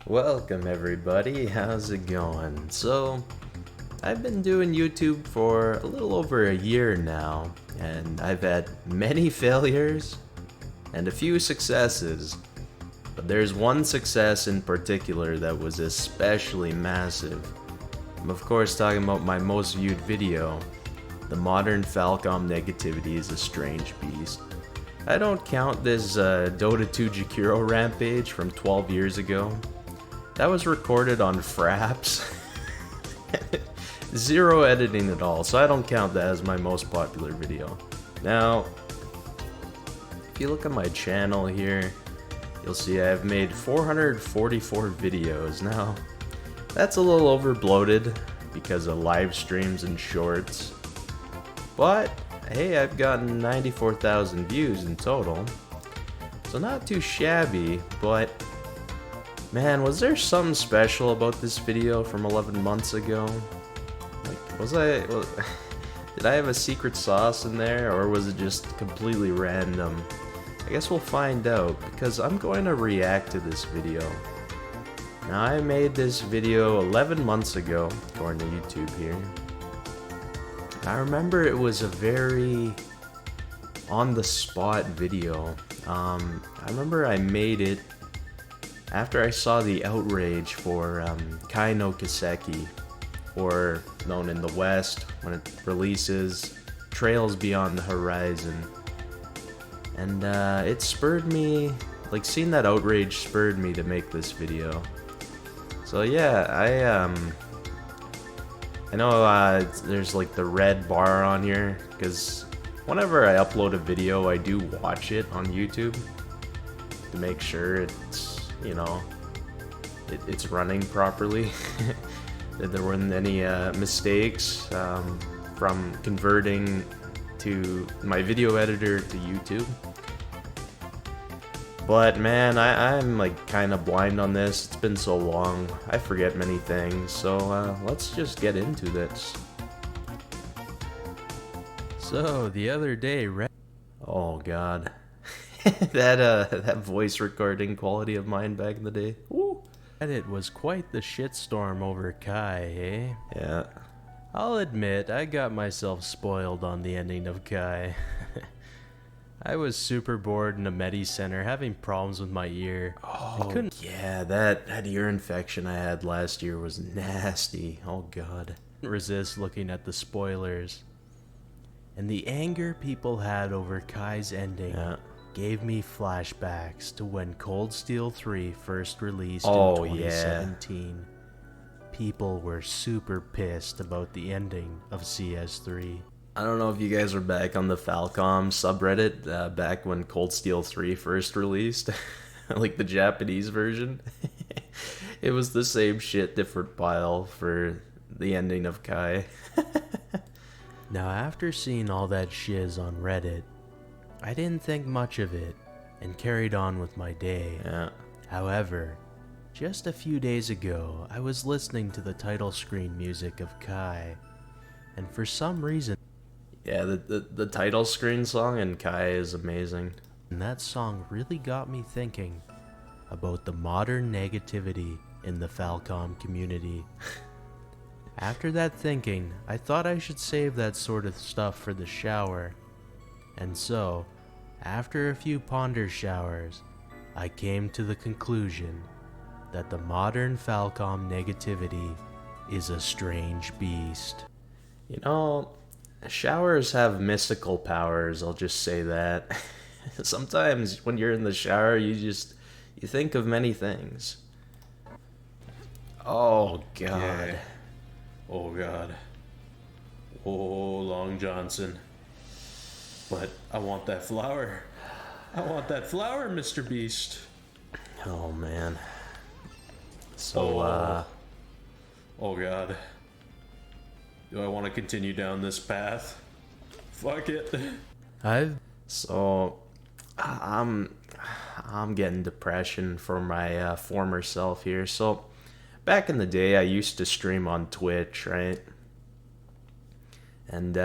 Welcome everybody, how's it going? So, I've been doing YouTube for a little over a year now, and I've had many failures and a few successes. But there's one success in particular that was especially massive. I'm of course talking about my most viewed video, The Modern Falcom Negativity is a Strange Beast. I don't count this Dota 2 Jakiro rampage from 12 years ago. That was recorded on Fraps. Zero editing at all, so I don't count that as my most popular video. Now, if you look at my channel here, you'll see I've made 444 videos. Now, that's a little over bloated because of live streams and shorts. But, hey, I've gotten 94,000 views in total. So not too shabby, but man, was there something special about this video from 11 months ago? Like, did I have a secret sauce in there, or was it just completely random? I guess we'll find out, because I'm going to react to this video. Now, I made this video 11 months ago, according to YouTube here. I remember it was a very on-the-spot video. I remember I made it after I saw the outrage for Kai no Kiseki, or known in the West when it releases, Trails Beyond the Horizon. And it spurred me, like seeing that outrage spurred me to make this video. So yeah, I know there's like the red bar on here, because whenever I upload a video I do watch it on YouTube to make sure it's, you know, it's running properly. That there weren't any mistakes from converting to my video editor to YouTube. But man, I'm like kind of blind on this. It's been so long. I forget many things. So let's just get into this. So the other day, oh god. that voice recording quality of mine back in the day. Woo. It was quite the shitstorm over Kai, eh? Yeah. I'll admit, I got myself spoiled on the ending of Kai. I was super bored in a Medi Center, having problems with my ear. Oh, yeah, that ear infection I had last year was nasty. Oh god. Couldn't resist looking at the spoilers. And the anger people had over Kai's ending gave me flashbacks to when Cold Steel 3 first released in 2017. People were super pissed about the ending of CS3. I don't know if you guys were back on the Falcom subreddit back when Cold Steel 3 first released. Like the Japanese version. It was the same shit, different pile for the ending of Kai. Now, after seeing all that shiz on Reddit, I didn't think much of it and carried on with my day. Yeah. However, just a few days ago, I was listening to the title screen music of Kai, and for some reason, yeah, the title screen song in Kai is amazing. And that song really got me thinking about the modern negativity in the Falcom community. After that thinking, I thought I should save that sort of stuff for the shower. And so, after a few ponder showers, I came to the conclusion that the modern Falcom negativity is a strange beast. You know, showers have mystical powers, I'll just say that. Sometimes when you're in the shower, you think of many things. Oh god. Yeah. Oh god. Oh, Long Johnson. But I want that flower. I want that flower, Mr. Beast. Oh man. So oh god. Do I want to continue down this path? Fuck it. I'm getting depression for my former self here. So back in the day I used to stream on Twitch, right? And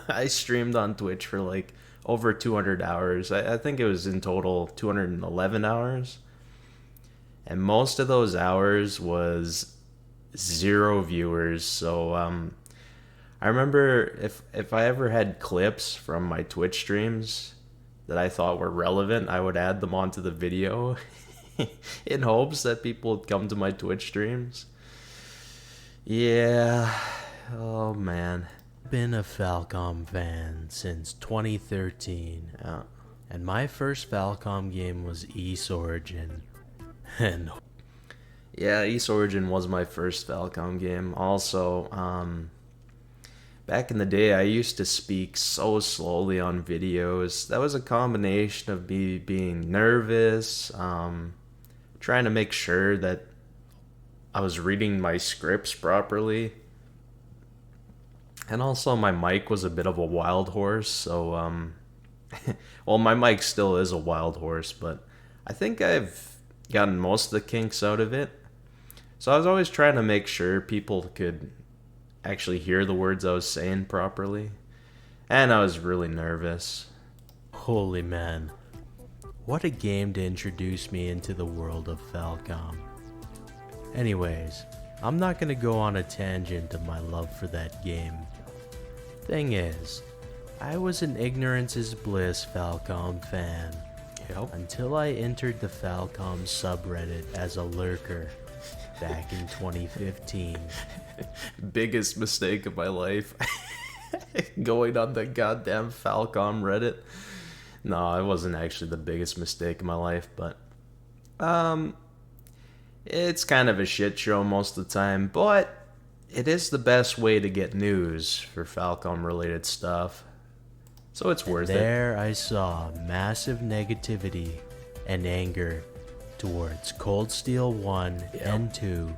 I streamed on Twitch for like over 200 hours. I think it was in total 211 hours. and most of those hours was 0 viewers. So I remember if I ever had clips from my Twitch streams that I thought were relevant, I would add them onto the video in hopes that people would come to my Twitch streams. Yeah. Oh man. Been a Falcom fan since 2013. And my first Falcom game was X.R.C. And yeah, X.R.C was my first Falcom game. Also, back in the day, I used to speak so slowly on videos. That was a combination of me being nervous, trying to make sure that I was reading my scripts properly. And also my mic was a bit of a wild horse, so well, my mic still is a wild horse, but I think I've gotten most of the kinks out of it. So I was always trying to make sure people could actually hear the words I was saying properly. And I was really nervous. Holy man. What a game to introduce me into the world of Falcom. Anyways, I'm not gonna go on a tangent of my love for that game. Thing is, I was an ignorance is bliss Falcom fan. Yep. Until I entered the Falcom subreddit as a lurker back in 2015. Biggest mistake of my life. Going on the goddamn Falcom Reddit. No, it wasn't actually the biggest mistake of my life, but it's kind of a shit show most of the time, but it is the best way to get news for Falcom related stuff. So it's worth it. There I saw massive negativity and anger towards Cold Steel 1 and 2,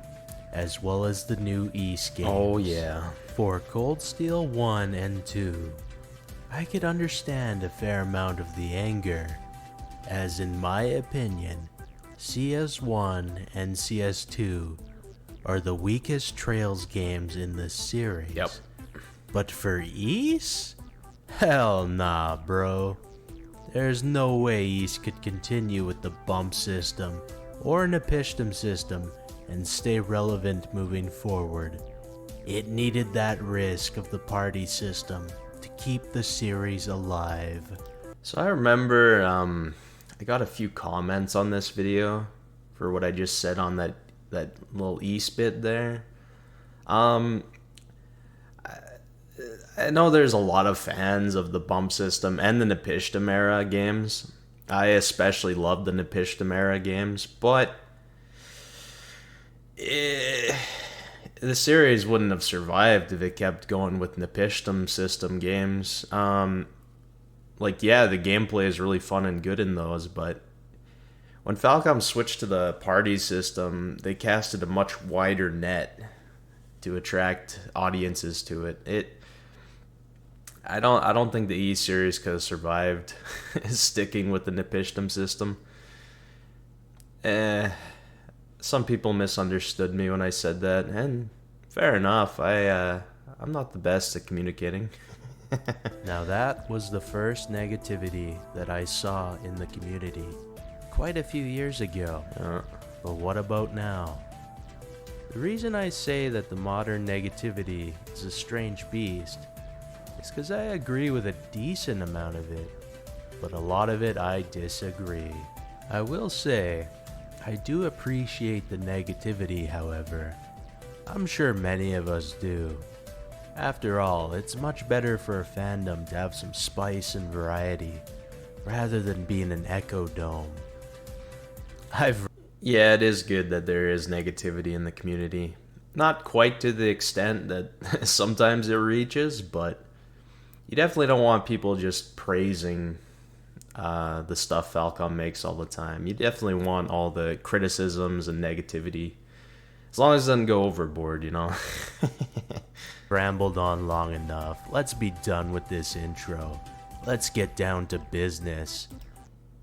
as well as the new East games. Oh yeah. For Cold Steel 1 and 2, I could understand a fair amount of the anger, as in my opinion, CS1 and CS2 are the weakest Trails games in this series. Yep. But for East? Hell nah, bro. There's no way East could continue with the bump system or Nepishtim system and stay relevant moving forward. It needed that risk of the party system to keep the series alive. So I remember I got a few comments on this video for what I just said on that little East bit there. I know there's a lot of fans of the bump system and the Nepishtim era games. I especially love the Nepishtim era games, but the series wouldn't have survived if it kept going with Nepishtim system games. Like, yeah, the gameplay is really fun and good in those, but when Falcom switched to the party system, they casted a much wider net to attract audiences to it. I don't think the E series could have survived sticking with the Nepishtim system. Some people misunderstood me when I said that, and fair enough. I'm not the best at communicating. Now that was the first negativity that I saw in the community quite a few years ago. But what about now? The reason I say that the modern negativity is a strange beast is because I agree with a decent amount of it, but a lot of it I disagree. I will say, I do appreciate the negativity, however. I'm sure many of us do. After all, it's much better for a fandom to have some spice and variety, rather than being an echo dome. Yeah, it is good that there is negativity in the community. Not quite to the extent that sometimes it reaches, but you definitely don't want people just praising the stuff Falcom makes all the time. You definitely want all the criticisms and negativity, as long as it doesn't go overboard, you know. Rambled on long enough. Let's be done with this intro. Let's get down to business.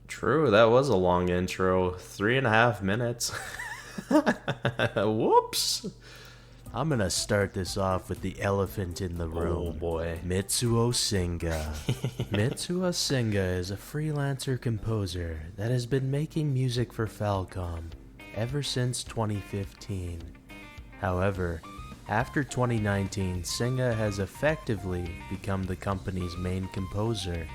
True, that was a long intro. 3.5 minutes. Whoops. I'm gonna start this off with the elephant in the room. Oh boy. Mitsuo Singa. Mitsuo Singa is a freelancer composer that has been making music for Falcom ever since 2015. However, after 2019, Singa has effectively become the company's main composer.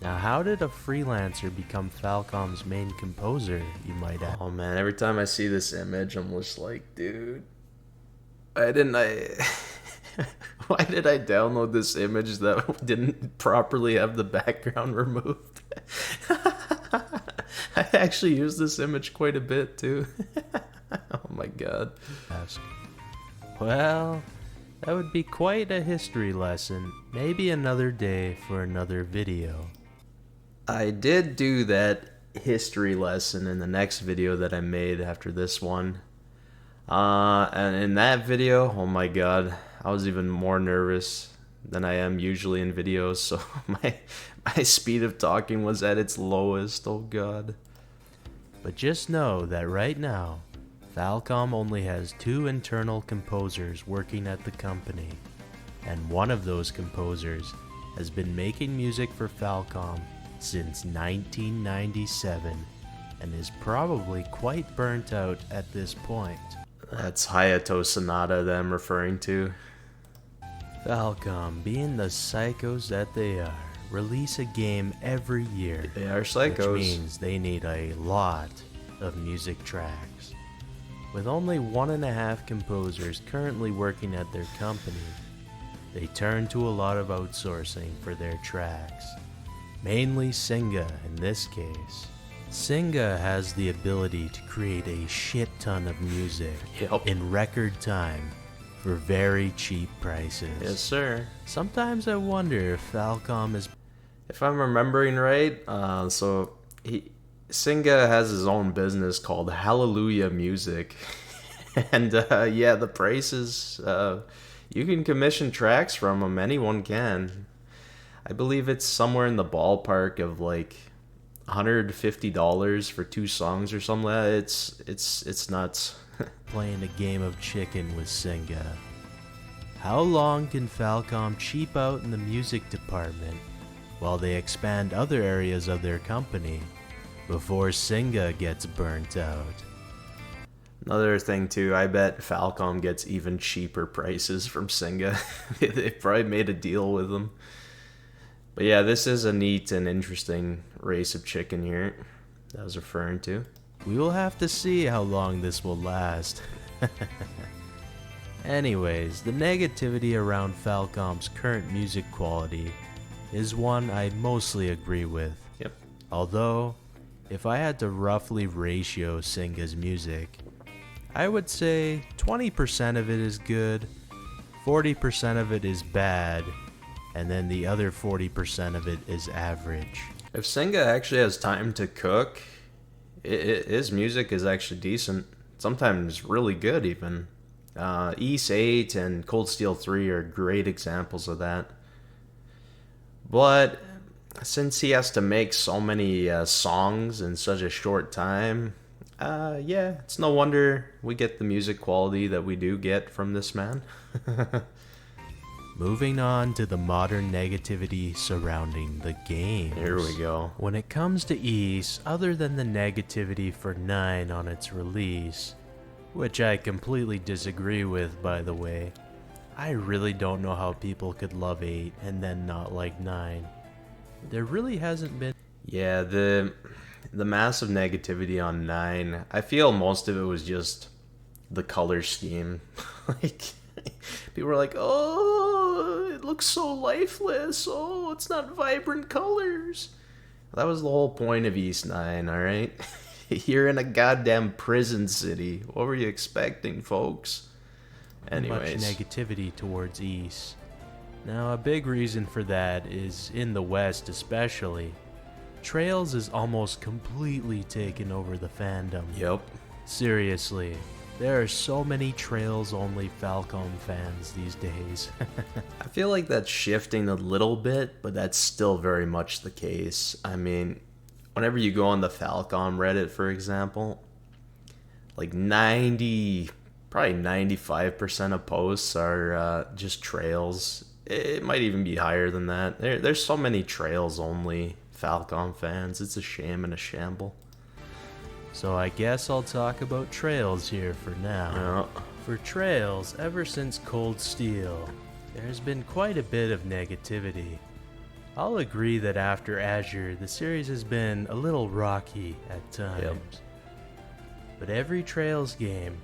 Now, how did a freelancer become Falcom's main composer, you might ask? Oh man, every time I see this image, I'm just like, dude, why did I download this image that didn't properly have the background removed? I actually use this image quite a bit too. Oh my god. Well, that would be quite a history lesson. Maybe another day for another video. I did do that history lesson in the next video that I made after this one. And in that video, oh my god, I was even more nervous than I am usually in videos, so my speed of talking was at its lowest, oh god. But just know that right now, Falcom only has 2 internal composers working at the company, and one of those composers has been making music for Falcom since 1997 and is probably quite burnt out at this point. That's Hayato Sonata that I'm referring to. Falcom, being the psychos that they are, release a game every year. They are psychos. Which means they need a lot of music tracks. With only 1.5 composers currently working at their company, they turn to a lot of outsourcing for their tracks. Mainly Singa in this case. Singa has the ability to create a shit ton of music in record time for very cheap prices. Yes, sir. Sometimes I wonder if Falcom is... If I'm remembering right, Singa has his own business called Hallelujah Music. And yeah, the prices, you can commission tracks from him, anyone can. I believe it's somewhere in the ballpark of like $150 for 2 songs or something like that. It's nuts. Playing a game of chicken with Singa. How long can Falcom cheap out in the music department while they expand other areas of their company before Singa gets burnt out? Another thing too, I bet Falcom gets even cheaper prices from Singa. They probably made a deal with them. But yeah, this is a neat and interesting race of chicken here that I was referring to. We will have to see how long this will last. Anyways, the negativity around Falcom's current music quality is one I mostly agree with. Yep. Although, if I had to roughly ratio Singa's music, I would say 20% of it is good, 40% of it is bad, and then the other 40% of it is average. If Singa actually has time to cook, his music is actually decent. Sometimes really good even. Ys 8 and Cold Steel 3 are great examples of that. But since he has to make so many songs in such a short time, yeah, it's no wonder we get the music quality that we do get from this man. Moving on to the modern negativity surrounding the games. Here we go. When it comes to Ys, other than the negativity for 9 on its release, which I completely disagree with, by the way, I really don't know how people could love 8 and then not like 9. There really hasn't been... Yeah, the massive negativity on 9, I feel most of it was just the color scheme. Like, people were like, oh, it looks so lifeless. Oh, it's not vibrant colors. That was the whole point of Ys 9, alright? You're in a goddamn prison city. What were you expecting, folks? Anyways. Much negativity towards Ys. Now, a big reason for that is, in the West especially, Trails is almost completely taken over the fandom. Yep. Seriously, there are so many Trails-only Falcom fans these days. I feel like that's shifting a little bit, but that's still very much the case. I mean, whenever you go on the Falcom Reddit, for example, like probably 95% of posts are just Trails. It might even be higher than that. There's so many Trails-only Falcom fans. It's a shame and a shamble. So I guess I'll talk about Trails here for now. Yeah. For Trails, ever since Cold Steel, there's been quite a bit of negativity. I'll agree that after Azure, the series has been a little rocky at times. Yep. But every Trails game,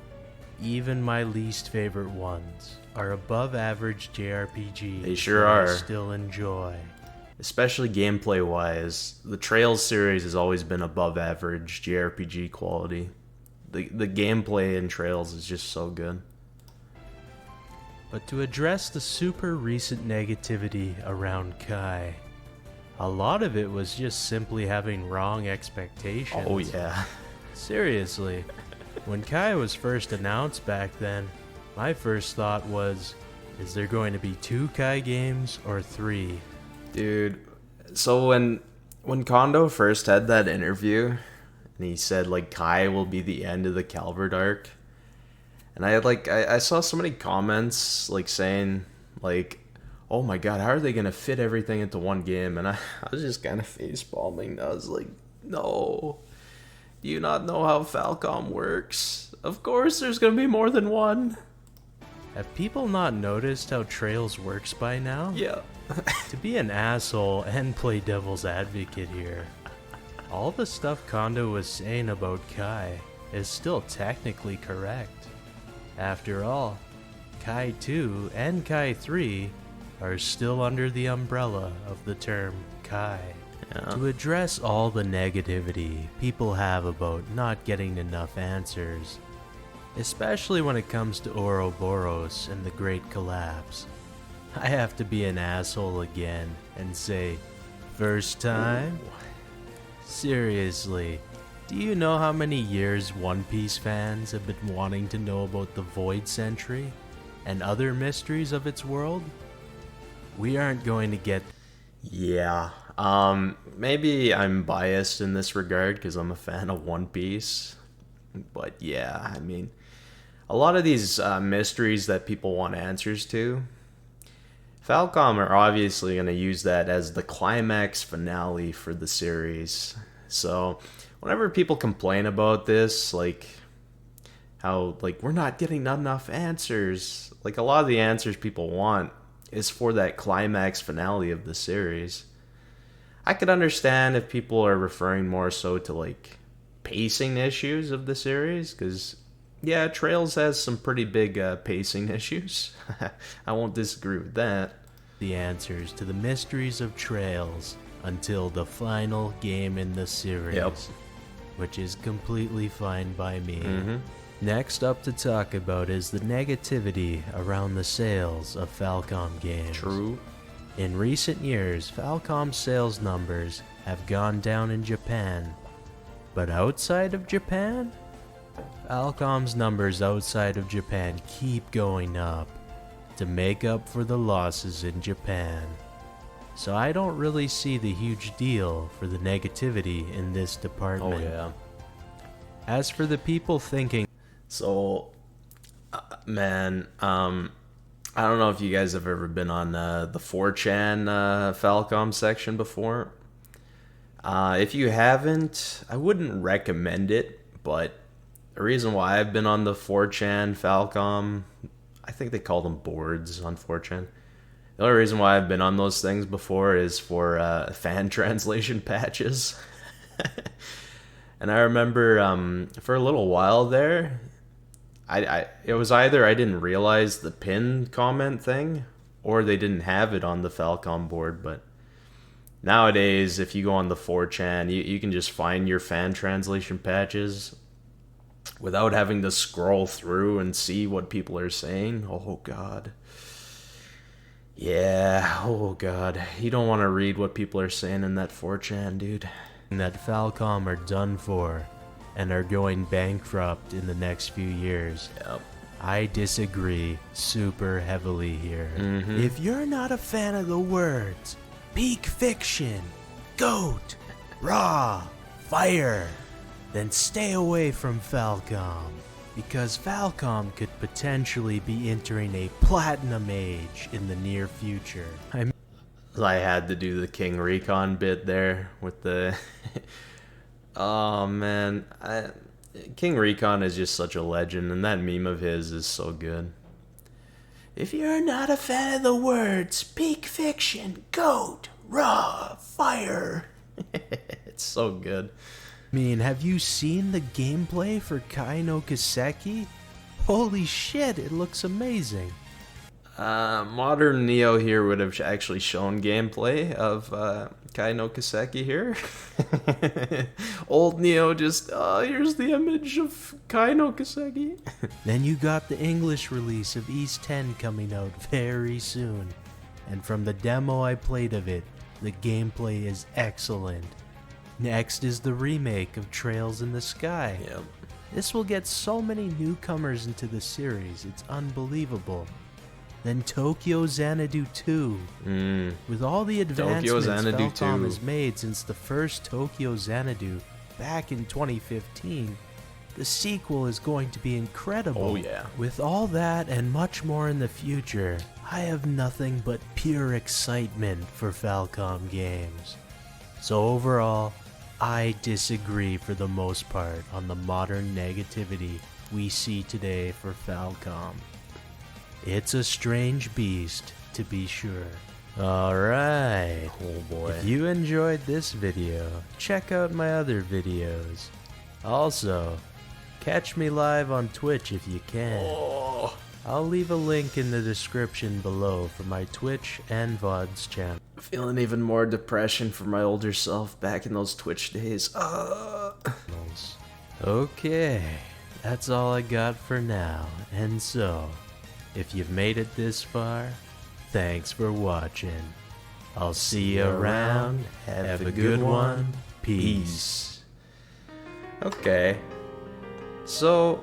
even my least favorite ones, are above average JRPGs. They sure that are. I still enjoy. Especially gameplay wise, the Trails series has always been above average JRPG quality. The gameplay in Trails is just so good. But to address the super recent negativity around Kai, a lot of it was just simply having wrong expectations. Oh yeah. Seriously, when Kai was first announced back then, my first thought was, is there going to be 2 Kai games or 3? Dude, so when Kondo first had that interview, and he said like Kai will be the end of the Calvert arc, and I saw so many comments like saying like, oh my god, how are they gonna fit everything into one game? And I was just kind of face palming. I was like, no, do you not know how Falcom works? Of course there's gonna be more than one. Have people not noticed how Trails works by now? Yeah. To be an asshole and play devil's advocate here, all the stuff Kondo was saying about Kai is still technically correct. After all, Kai 2 and Kai 3 are still under the umbrella of the term Kai. Yeah. To address all the negativity people have about not getting enough answers, especially when it comes to Ouroboros and the Great Collapse, I have to be an asshole again and say, first time? Seriously, do you know how many years One Piece fans have been wanting to know about the Void Century and other mysteries of its world? We aren't going to get... Yeah. Maybe I'm biased in this regard because I'm a fan of One Piece. But yeah, I mean, a lot of these mysteries that people want answers to, Falcom are obviously going to use that as the climax finale for the series. So whenever people complain about this, like how like we're not getting enough answers, like a lot of the answers people want is for that climax finale of the series. I could understand if people are referring more so to like pacing issues of the series, because yeah, Trails has some pretty big pacing issues. I won't disagree with that. The answers to the mysteries of Trails until the final game in the series, Yep. which is completely fine by me. Mm-hmm. Next up to talk about is the negativity around the sales of Falcom games. True. In recent years, Falcom's sales numbers have gone down in Japan, but outside of Japan, Falcom's numbers outside of Japan keep going up to make up for the losses in Japan. So I don't really see the huge deal for the negativity in this department. Oh yeah. As for the people thinking, So, man, I don't know if you guys have ever been on the 4chan Falcom section before. If you haven't, I wouldn't recommend it, but the reason why I've been on the 4chan Falcom, I think they call them boards on 4chan. The only reason why I've been on those things before is for fan translation patches. And I remember for a little while there, it was either I didn't realize the pinned comment thing, or they didn't have it on the Falcom board. But nowadays, if you go on the 4chan, you can just find your fan translation patches without having to scroll through and see what people are saying. Oh god. Yeah, oh god. You don't want to read what people are saying in that 4chan, dude. that Falcom are done for and are going bankrupt in the next few years. Yep. I disagree super heavily here. Mhm. If you're not a fan of the words peak fiction, goat, raw, fire, then stay away from Falcom, because Falcom could potentially be entering a platinum age in the near future. I had to do the King Recon bit there with the... Oh man, King Recon is just such a legend, and that meme of his is so good. If you're not a fan of the words, speak fiction, goat, raw, fire. It's so good. I mean, have you seen the gameplay for Kai no Kiseki? Holy shit, it looks amazing. Modern Neo here would have actually shown gameplay of Kai no Kiseki here. Old Neo just, here's the image of Kai no Kiseki. Then you got the English release of East 10 coming out very soon. And from the demo I played of it, the gameplay is excellent. Next is the remake of Trails in the Sky. Yep. This will get so many newcomers into the series, it's unbelievable. Then Tokyo Xanadu 2. With all the advancements Falcom has made since the first Tokyo Xanadu back in 2015, the sequel is going to be incredible. Oh yeah. With all that and much more in the future, I have nothing but pure excitement for Falcom games. So overall, I disagree for the most part on the modern negativity we see today for Falcom. It's a strange beast, to be sure. Alright, Oh boy. if you enjoyed this video, check out my other videos. Also, catch me live on Twitch if you can. Oh. I'll leave a link in the description below for my Twitch and VODs channel. Feeling even more depression for my older self back in those Twitch days. Okay, that's all I got for now. And so, if you've made it this far, thanks for watching. I'll see you around. Have a good one. Peace. Okay. So,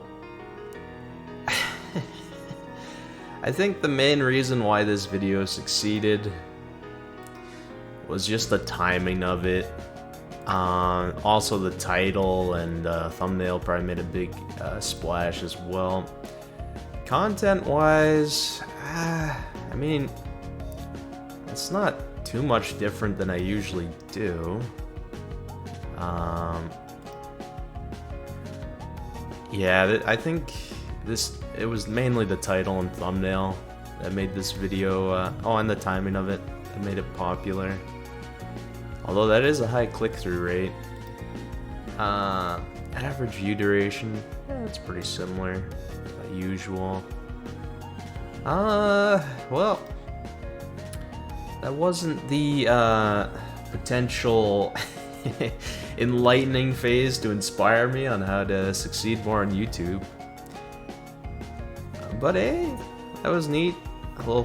I think the main reason why this video succeeded was just the timing of it. Also the title and thumbnail probably made a big splash as well. Content-wise, I mean, it's not too much different than I usually do. Yeah, I think it was mainly the title and thumbnail that made this video, and the timing of it that made it popular. Although that is a high click-through rate. Average view duration, it's pretty similar, usual. Well, that wasn't the potential enlightening phase to inspire me on how to succeed more on YouTube. But hey, that was neat. A little,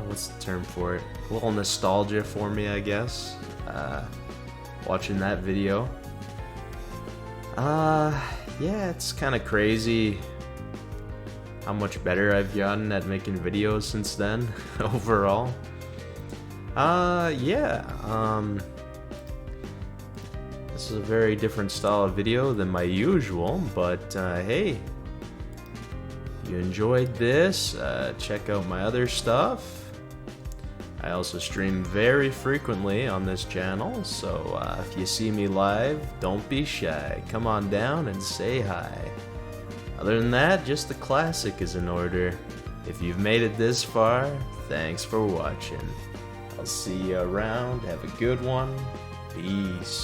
what's the term for it? A little nostalgia for me, I guess. Watching that video. Yeah, it's kind of crazy how much better I've gotten at making videos since then, overall. Yeah, this is a very different style of video than my usual, but hey, if you enjoyed this, check out my other stuff. I also stream very frequently on this channel, so if you see me live, don't be shy. Come on down and say hi. Other than that, just the classic is in order. If you've made it this far, thanks for watching. I'll see you around. Have a good one. Peace.